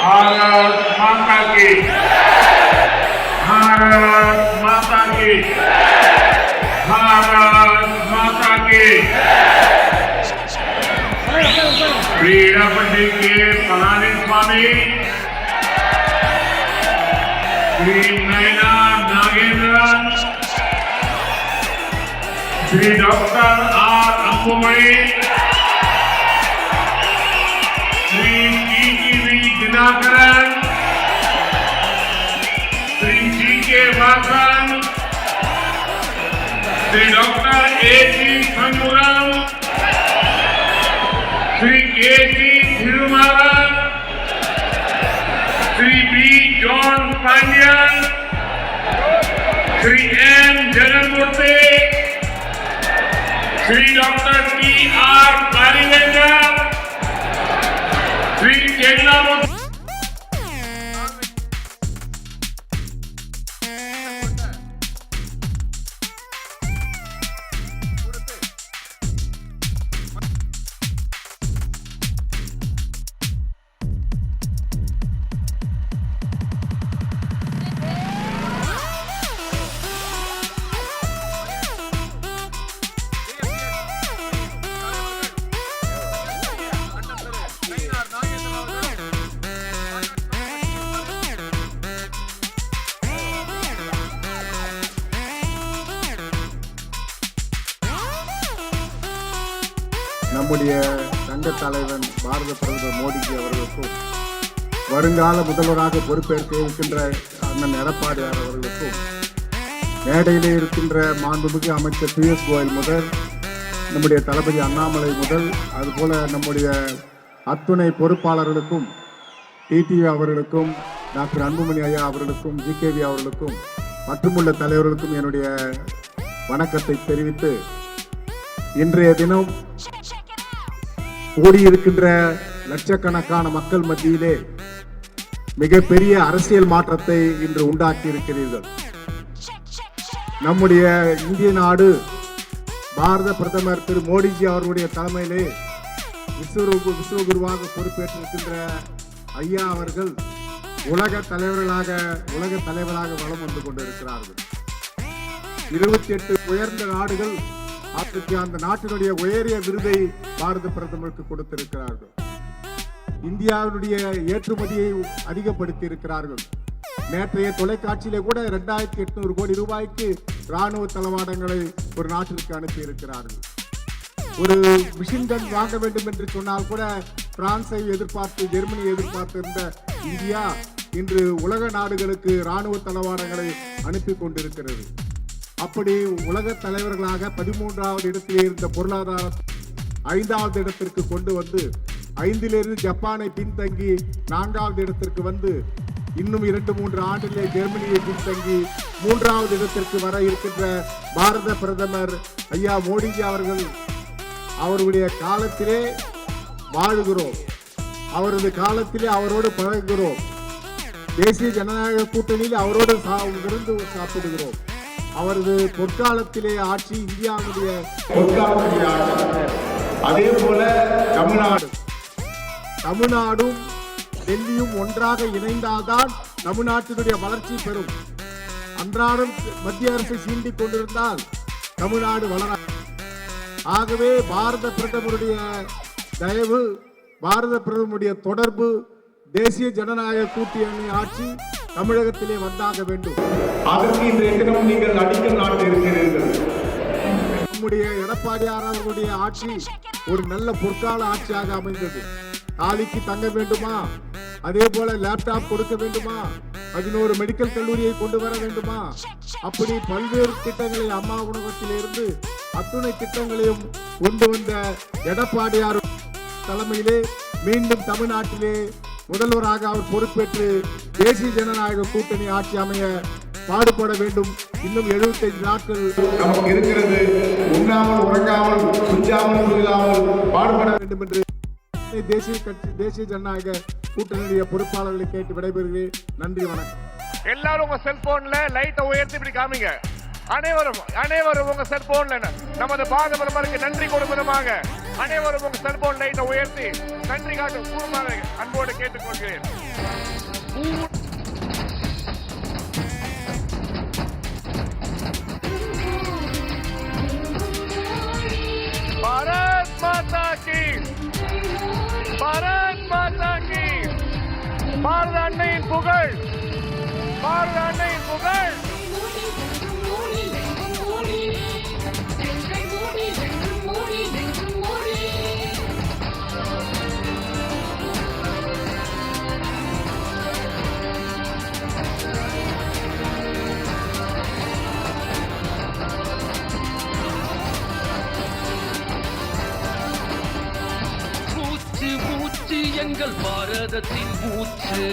भारत माता की, भारत माता की, भारत माता की। क्रीडापट्टी के Palaniswami Shri Nainar Nagendran, Shri doctor R Anbumani, Shri TTV Dhinakaran, Shri G K Vasan, Shri doctor A C. संगुरम, Shri K C. Thirumaran, Shri B. John Pandian, Shri M. Jaganmurthy, Shri doctor T R. Parivendhar, Shri Chennamurthy. நம்முடைய சங்க தலைவன் பாரத பிரதமர் மோடிஜி அவர்களுக்கும் வருங்கால முதல்வராக பொறுப்பேற்க இருக்கின்ற அண்ணன் எடப்பாடியார் அவர்களுக்கும் மேடையிலே இருக்கின்ற மாண்புமிகு அமைச்சர் பி.எஸ். கோயல் முதல் நம்முடைய தளபதி அண்ணாமலை முதல் அதுபோல நம்முடைய அத்துணை பொறுப்பாளர்களுக்கும் டிடிவி அவர்களுக்கும் டாக்டர் அன்புமணி ஐயா அவர்களுக்கும் ஜிகேவி அவர்களுக்கும் மற்றுமுள்ள தலைவர்களுக்கும் என்னுடைய வணக்கத்தை தெரிவித்து இன்றைய தினம் கூடியிருக்கின்ற லட்சக்கணக்கான மக்கள் மத்தியிலே மிகப்பெரிய அரசியல் மாற்றத்தை இன்று உண்டாக்கி இருக்கிறீர்கள். நம்முடைய இந்திய நாடு பாரத பிரதமர் திரு மோடிஜி அவர்களுடைய தலைமையிலே விஸ்வகுருவாக பொறுப்பேற்றிருக்கின்ற ஐயா அவர்கள் உலக தலைவராக வலம் வந்து கொண்டிருக்கிறார்கள். 28 உயர்ந்த நாடுகள் அந்த நாட்டினுடைய உயரிய விருதை பாரத பிரதமருக்கு கொடுத்திருக்கிறார்கள். இந்தியாவுடைய ஏற்றுமதியை அதிகப்படுத்தி இருக்கிறார்கள். நேற்றைய தொலைக்காட்சியிலே கூட 2800 கோடி ரூபாய்க்கு ராணுவ தளவாடங்களை ஒரு நாட்டிற்கு அனுப்பி இருக்கிறார்கள். ஒரு மிஷின் கன் வாங்க வேண்டும் என்று சொன்னால் கூட பிரான்சை எதிர்பார்த்து ஜெர்மனியை எதிர்பார்த்து இருந்த இந்தியா இன்று உலக நாடுகளுக்கு ராணுவ தளவாடங்களை அனுப்பி கொண்டிருக்கிறது. அப்படி உலக தலைவர்களாக 13வது இடத்திலே இருந்த பொருளாதார 5வது இடத்திற்கு கொண்டு வந்து 5லிருந்து ஜப்பானை பின்தங்கி 4வது இடத்திற்கு வந்து இன்னும் 2-3 ஆண்டிலே ஜெர்மனியை பின்தங்கி 3வது இடத்திற்கு வர இருக்கின்ற பாரத பிரதமர் ஐயா மோடிஜி அவர்கள் அவருடைய காலத்திலே வாழுகிறோம், அவரது காலத்திலே அவரோடு பழகுகிறோம், தேசிய ஜனநாயக கூட்டணியில் அவரோடு விருந்து சாப்பிடுகிறோம். அவரது பொற்காலத்திலே ஆட்சி இந்தியாவுடைய பொற்காலத்திலே ஆட்சி. அதே போல தமிழ்நாடும் டெல்லியும் ஒன்றாக இணைந்தால்தான் தமிழ்நாட்டினுடைய வளர்ச்சி பெறும். அன்றாடம் மத்திய அரசை சீண்டிக் கொண்டிருந்தால் தமிழ்நாடு வளர. ஆகவே பாரத பிரதமருடைய தயவு, பாரத பிரதமருடைய தொடர்பு, தேசிய ஜனநாயக கூட்டணி ஆட்சி தமிழகத்திலே வந்தாக வேண்டும். அதற்கு இன்றைய தினம் நீங்கள் அடிக்கல் நாட்ட இருக்கிறீர்கள். நம்முடைய எடப்பாடியார் அவர்களுடைய ஆட்சி ஒரு நல்ல பொற்கால ஆட்சியாக அமைந்தது. தாலிக்கு தங்க வேண்டுமா, அதே போல லேப்டாப் கொடுக்க வேண்டுமா, 11 மெடிக்கல் கல்லூரியை கொண்டு வர வேண்டுமா, அப்படி பல்வேறு திட்டங்களை அம்மா உணவகத்திலிருந்து அத்துணை திட்டங்களையும் கொண்டு வந்த எடப்பாடியார் தலைமையிலே மீண்டும் தமிழ்நாட்டிலே முதல்வராக அவர் பொறுப்பேற்று தேசிய ஜனநாயக கூட்டணி ஆட்சி அமைய பாடுபட வேண்டும். இன்னும் 75 நாட்கள் நமக்கு இருக்கிறது. உண்ணாமல் உறங்காமல் குஞ்சாமல் இல்லாமல் பாடுபட வேண்டும் என்று தேசிய ஜனநாயக கூட்டணியுடைய பொறுப்பாளர்களை கேட்டு விடைபெறுகிறேன். நன்றி, வணக்கம். எல்லாரும் உங்க செல்போன்ல லைட்டை உயர்த்தி இப்படி காமிங்க. அனைவரும் உங்க செல்போன்ல நமது பாரத பிரதமருக்கு நன்றி கொடுப்பதுமாக அனைவரும் உங்க செல்போன் லைட்டை உயர்த்தி நன்றி காட்டும் கூறுமாறு அன்போடு கேட்டுக்கொள்கிறேன். பாரத் மாதா கி, பாரத் மாதா கி, பாரத அன்னையின் புகழ், பாரத அன்னையின் புகழ். மூச்சு மூச்சு எங்கள் பாரதத்தின் மூச்சு.